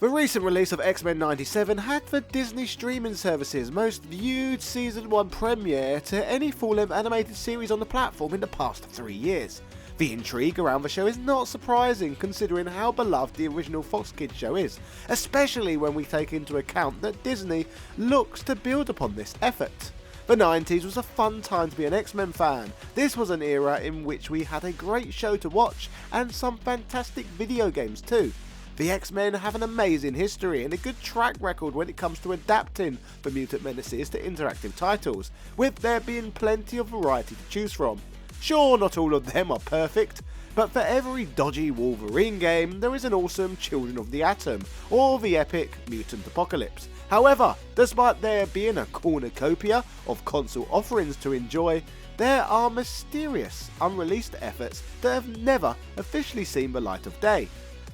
The recent release of X-Men '97 had the Disney streaming service's most viewed Season 1 premiere to any full-length animated series on the platform in the past 3 years. The intrigue around the show is not surprising considering how beloved the original Fox Kids show is, especially when we take into account that Disney looks to build upon this effort. The 90s was a fun time to be an X-Men fan. This was an era in which we had a great show to watch and some fantastic video games too. The X-Men have an amazing history and a good track record when it comes to adapting the Mutant Menaces to interactive titles, with there being plenty of variety to choose from. Sure, not all of them are perfect, but for every dodgy Wolverine game, there is an awesome Children of the Atom, or the epic Mutant Apocalypse. However, despite there being a cornucopia of console offerings to enjoy, there are mysterious, unreleased efforts that have never officially seen the light of day.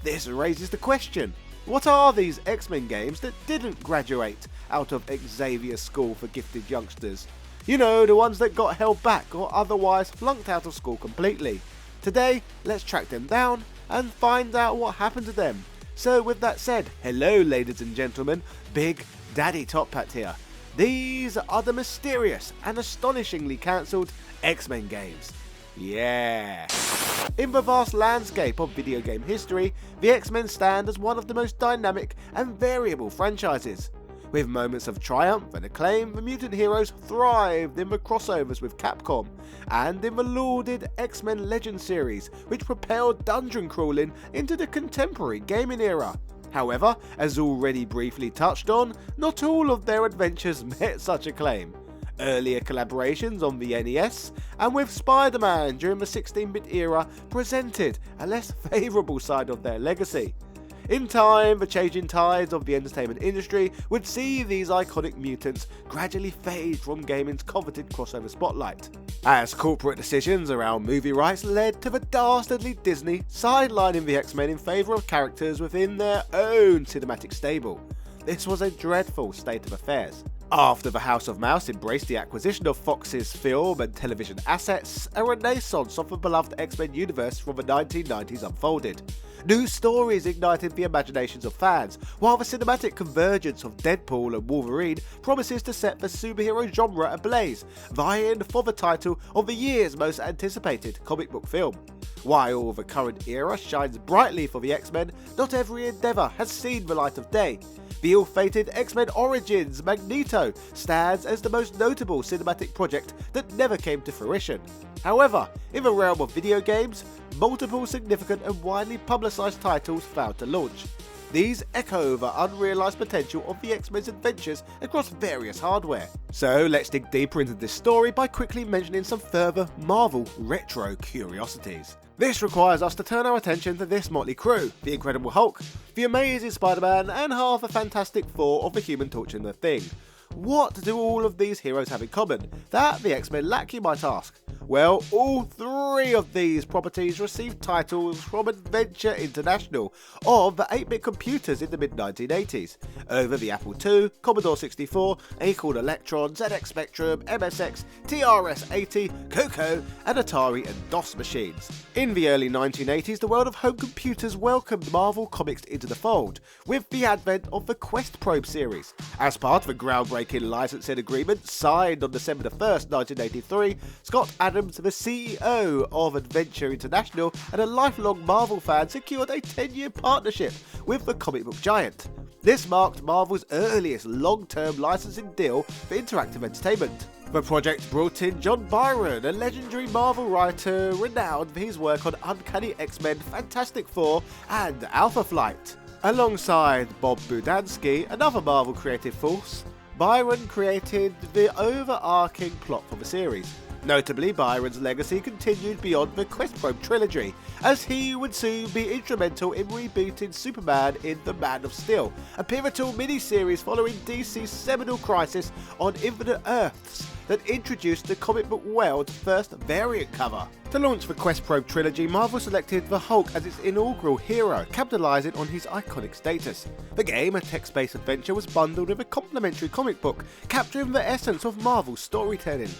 This raises the question, what are these X-Men games that didn't graduate out of Xavier's School for Gifted Youngsters? You know, the ones that got held back or otherwise flunked out of school completely. Today, let's track them down and find out what happened to them. So with that said, hello ladies and gentlemen, Big Daddy Top Hat here. These are the mysterious and astonishingly cancelled X-Men games. Yeah! In the vast landscape of video game history, the X-Men stand as one of the most dynamic and variable franchises. With moments of triumph and acclaim, the mutant heroes thrived in the crossovers with Capcom, and in the lauded X-Men Legends series, which propelled dungeon crawling into the contemporary gaming era. However, as already briefly touched on, not all of their adventures met such acclaim. Earlier collaborations on the NES and with Spider-Man during the 16-bit era presented a less favourable side of their legacy. In time, the changing tides of the entertainment industry would see these iconic mutants gradually fade from gaming's coveted crossover spotlight, as corporate decisions around movie rights led to the dastardly Disney sidelining the X-Men in favour of characters within their own cinematic stable. This was a dreadful state of affairs. After the House of Mouse embraced the acquisition of Fox's film and television assets, a renaissance of the beloved X-Men universe from the 1990s unfolded. New stories ignited the imaginations of fans, while the cinematic convergence of Deadpool and Wolverine promises to set the superhero genre ablaze, vying for the title of the year's most anticipated comic book film. While the current era shines brightly for the X-Men, not every endeavour has seen the light of day. The ill-fated X-Men Origins Magneto stands as the most notable cinematic project that never came to fruition. However, in the realm of video games, multiple significant and widely publicised titles failed to launch. These echo the unrealised potential of the X-Men's adventures across various hardware. So let's dig deeper into this story by quickly mentioning some further Marvel retro curiosities. This requires us to turn our attention to this motley crew: the Incredible Hulk, the Amazing Spider-Man, and half the Fantastic Four of the Human Torch and the Thing. What do all of these heroes have in common that the X-Men lack, you might ask? Well, all three of these properties received titles from Adventure International of the 8-bit computers in the mid-1980s, over the Apple II, Commodore 64, Acorn Electron, ZX Spectrum, MSX, TRS-80, Coco, and Atari and DOS machines. In the early 1980s, the world of home computers welcomed Marvel Comics into the fold, with the advent of the Quest Probe series. As part of a groundbreaking licensing agreement signed on December 1st, 1983, Scott Adams, the CEO of Adventure International and a lifelong Marvel fan, secured a 10-year partnership with the comic book giant. This marked Marvel's earliest long-term licensing deal for interactive entertainment. The project brought in John Byron, a legendary Marvel writer renowned for his work on Uncanny X-Men, Fantastic Four, and Alpha Flight. Alongside Bob Budansky, another Marvel creative force, Byron created the overarching plot for the series. Notably, Byron's legacy continued beyond the Quest Probe trilogy, as he would soon be instrumental in rebooting Superman in The Man of Steel, a pivotal miniseries following DC's seminal Crisis on Infinite Earths that introduced the comic book world's first variant cover. To launch the Quest Probe trilogy, Marvel selected the Hulk as its inaugural hero, capitalising on his iconic status. The game, a text-based adventure, was bundled with a complimentary comic book, capturing the essence of Marvel's storytelling.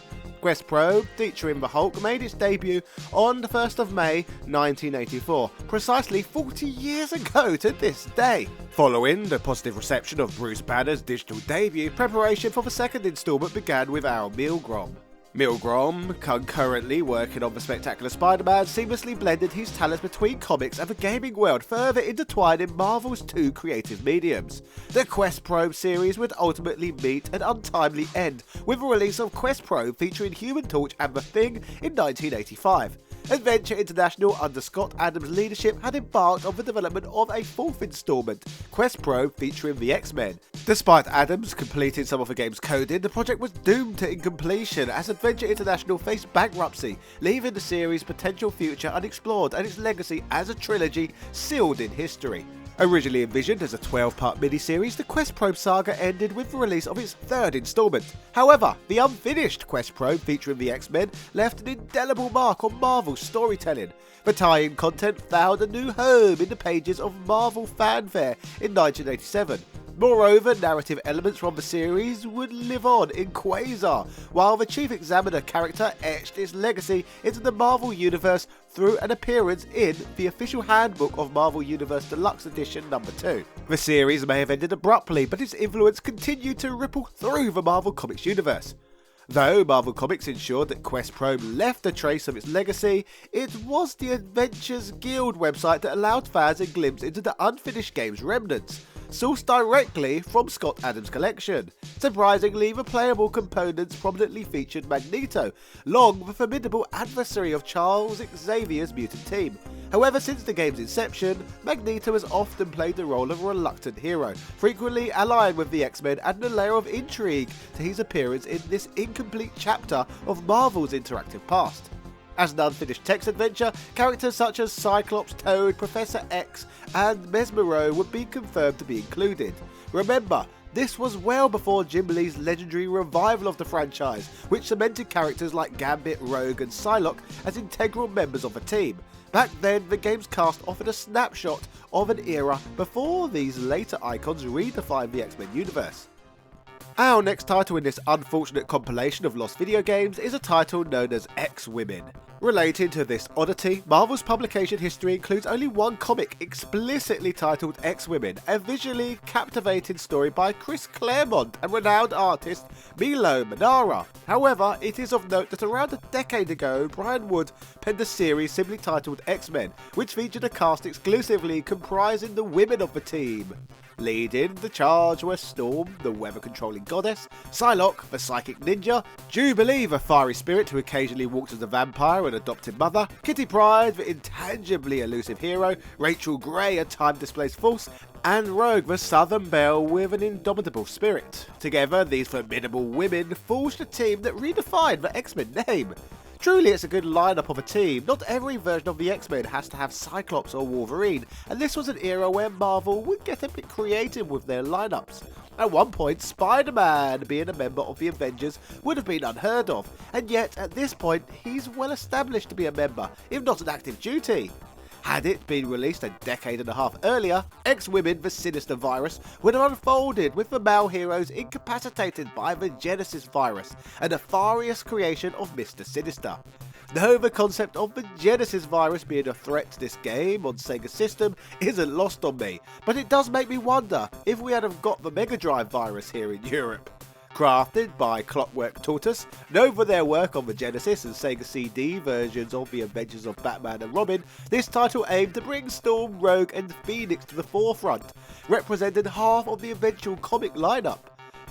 Quest Probe, featuring the Hulk, made its debut on the 1st of May 1984, precisely 40 years ago to this day. Following the positive reception of Bruce Banner's digital debut, preparation for the second instalment began with Al Milgrom. Milgrom, concurrently working on the Spectacular Spider-Man, seamlessly blended his talents between comics and the gaming world, further intertwining Marvel's two creative mediums. The Quest Probe series would ultimately meet an untimely end, with the release of Quest Probe featuring Human Torch and The Thing in 1985. Adventure International, under Scott Adams' leadership, had embarked on the development of a fourth installment, Quest Probe, featuring the X-Men. Despite Adams completing some of the game's coding, the project was doomed to incompletion as Adventure International faced bankruptcy, leaving the series' potential future unexplored and its legacy as a trilogy sealed in history. Originally envisioned as a 12-part miniseries, the Quest Probe saga ended with the release of its third installment. However, the unfinished Quest Probe featuring the X-Men left an indelible mark on Marvel's storytelling. The tie-in content found a new home in the pages of Marvel Fanfare in 1987. Moreover, narrative elements from the series would live on in Quasar, while the Chief Examiner character etched its legacy into the Marvel Universe through an appearance in the official handbook of Marvel Universe Deluxe Edition No. 2. The series may have ended abruptly, but its influence continued to ripple through the Marvel Comics universe. Though Marvel Comics ensured that Quest Probe left a trace of its legacy, it was the Adventures Guild website that allowed fans a glimpse into the unfinished game's remnants, sourced directly from Scott Adams' collection. Surprisingly, the playable components prominently featured Magneto, long the formidable adversary of Charles Xavier's mutant team. However, since the game's inception, Magneto has often played the role of a reluctant hero, frequently allying with the X-Men, adding a layer of intrigue to his appearance in this incomplete chapter of Marvel's interactive past. As an unfinished text adventure, characters such as Cyclops, Toad, Professor X and Mesmero would be confirmed to be included. Remember, this was well before Jim Lee's legendary revival of the franchise, which cemented characters like Gambit, Rogue and Psylocke as integral members of the team. Back then, the game's cast offered a snapshot of an era before these later icons redefined the X-Men universe. Our next title in this unfortunate compilation of lost video games is a title known as X-Women. Related to this oddity, Marvel's publication history includes only one comic explicitly titled X-Women, a visually captivating story by Chris Claremont and renowned artist Milo Manara. However, it is of note that around a decade ago, Brian Wood penned a series simply titled X-Men, which featured a cast exclusively comprising the women of the team. Leading the charge were Storm, the weather-controlling goddess, Psylocke, the psychic ninja, Jubilee, the fiery spirit who occasionally walked as a vampire and adopted mother, Kitty Pryde, the intangibly elusive hero, Rachel Grey, a time-displaced force, and Rogue, the Southern Belle with an indomitable spirit. Together, these formidable women forged a team that redefined the X-Men name. Truly, it's a good lineup of a team. Not every version of the X-Men has to have Cyclops or Wolverine, and this was an era where Marvel would get a bit creative with their lineups. At one point, Spider-Man being a member of the Avengers would have been unheard of, and yet at this point, he's well established to be a member, if not on active duty. Had it been released a decade and a half earlier, X-Women, the sinister virus, would have unfolded with the male heroes incapacitated by the Genesis virus, a nefarious creation of Mr. Sinister. Though the concept of the Genesis virus being a threat to this game on Sega system isn't lost on me, but it does make me wonder if we had have got the Megadrive virus here in Europe. Crafted by Clockwork Tortoise, known for their work on the Genesis and Sega CD versions of the Adventures of Batman and Robin, this title aimed to bring Storm, Rogue and Phoenix to the forefront, representing half of the eventual comic lineup.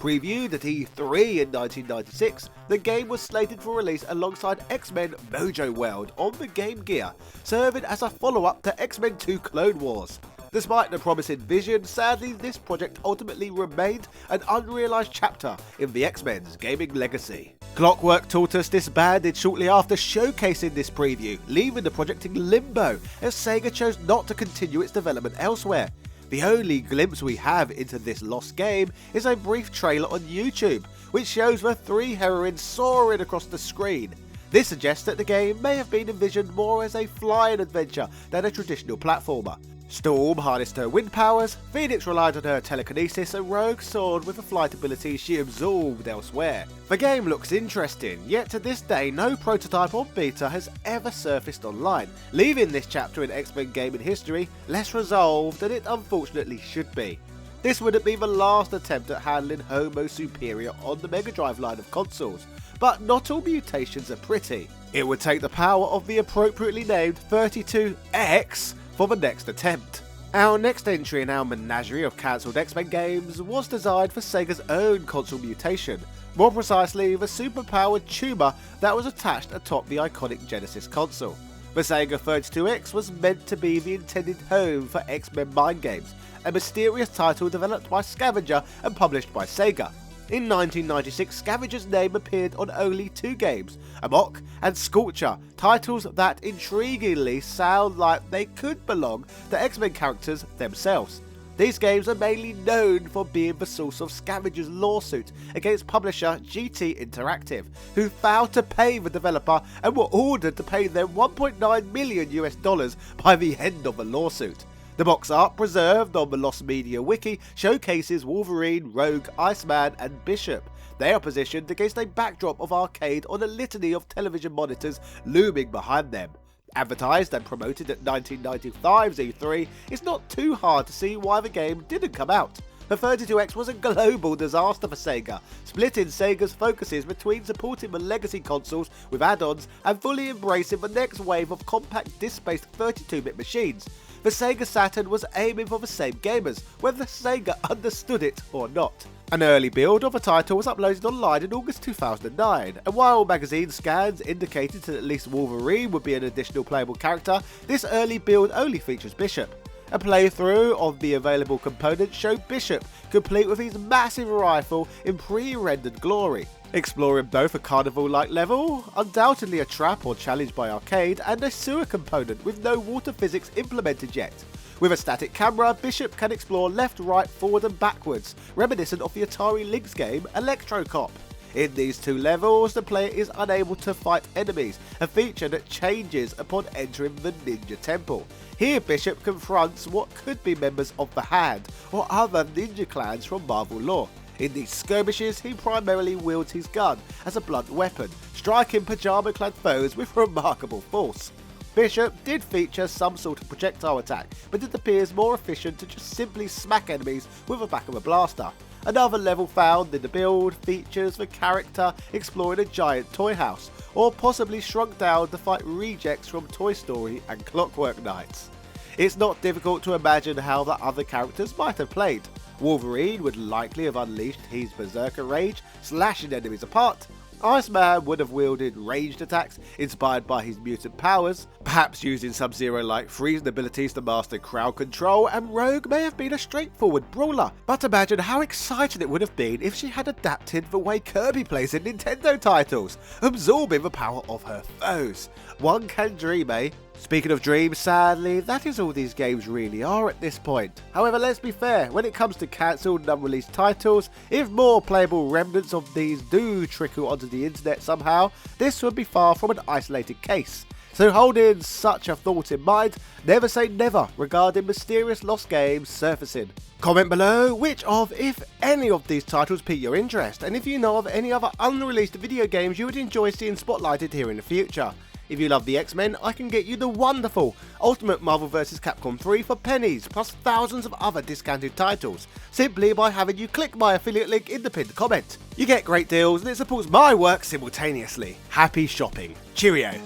Previewed at E3 in 1996, the game was slated for release alongside X-Men Mojo World on the Game Gear, serving as a follow-up to X-Men 2 Clone Wars. Despite the promising vision, sadly this project ultimately remained an unrealised chapter in the X-Men's gaming legacy. Clockwork Tortoise disbanded shortly after showcasing this preview, leaving the project in limbo as Sega chose not to continue its development elsewhere. The only glimpse we have into this lost game is a brief trailer on YouTube, which shows the three heroines soaring across the screen. This suggests that the game may have been envisioned more as a flying adventure than a traditional platformer. Storm harnessed her wind powers, Phoenix relied on her telekinesis, and Rogue soared with the flight abilities she absorbed elsewhere. The game looks interesting, yet to this day no prototype or beta has ever surfaced online, leaving this chapter in X-Men gaming history less resolved than it unfortunately should be. This wouldn't be the last attempt at handling Homo Superior on the Megadrive line of consoles, but not all mutations are pretty. It would take the power of the appropriately named 32X for the next attempt. Our next entry in our menagerie of cancelled X-Men games was designed for Sega's own console mutation, more precisely the superpowered tumour that was attached atop the iconic Genesis console. The Sega 32X was meant to be the intended home for X-Men Mind Games, a mysterious title developed by Scavenger and published by Sega. In 1996, Scavenger's name appeared on only 2 games, Amok and Scorcher, titles that intriguingly sound like they could belong to X-Men characters themselves. These games are mainly known for being the source of Scavenger's lawsuit against publisher GT Interactive, who failed to pay the developer and were ordered to pay them $1.9 million by the end of the lawsuit. The box art preserved on the Lost Media wiki showcases Wolverine, Rogue, Iceman and Bishop. They are positioned against a backdrop of arcade on a litany of television monitors looming behind them. Advertised and promoted at 1995's E3, it's not too hard to see why the game didn't come out. The 32X was a global disaster for Sega, splitting Sega's focuses between supporting the legacy consoles with add-ons and fully embracing the next wave of compact disc-based 32-bit machines. The Sega Saturn was aiming for the same gamers, whether Sega understood it or not. An early build of the title was uploaded online in August 2009, and while magazine scans indicated that at least Wolverine would be an additional playable character, this early build only features Bishop. A playthrough of the available components showed Bishop, complete with his massive rifle in pre-rendered glory. Exploring both a carnival-like level, undoubtedly a trap or challenge by arcade, and a sewer component with no water physics implemented yet. With a static camera, Bishop can explore left, right, forward and backwards, reminiscent of the Atari Lynx game Electro Cop. In these 2 levels, the player is unable to fight enemies, a feature that changes upon entering the Ninja Temple. Here Bishop confronts what could be members of the Hand, or other ninja clans from Marvel lore. In these skirmishes, he primarily wields his gun as a blunt weapon, striking pyjama-clad foes with remarkable force. Bishop did feature some sort of projectile attack, but it appears more efficient to just simply smack enemies with the back of a blaster. Another level found in the build features the character exploring a giant toy house, or possibly shrunk down to fight rejects from Toy Story and Clockwork Knights. It's not difficult to imagine how the other characters might have played. Wolverine would likely have unleashed his berserker rage, slashing enemies apart. Iceman would have wielded ranged attacks inspired by his mutant powers, perhaps using Sub-Zero-like freezing abilities to master crowd control, and Rogue may have been a straightforward brawler. But imagine how exciting it would have been if she had adapted the way Kirby plays in Nintendo titles, absorbing the power of her foes. One can dream, eh? Speaking of dreams, sadly, that is all these games really are at this point. However, let's be fair, when it comes to cancelled and unreleased titles, if more playable remnants of these do trickle onto the internet somehow, this would be far from an isolated case. So holding such a thought in mind, never say never regarding mysterious lost games surfacing. Comment below which of, if any of these titles pique your interest, and if you know of any other unreleased video games you would enjoy seeing spotlighted here in the future. If you love the X-Men, I can get you the wonderful Ultimate Marvel vs. Capcom 3 for pennies, plus thousands of other discounted titles, simply by having you click my affiliate link in the pinned comment. You get great deals and it supports my work simultaneously. Happy shopping. Cheerio.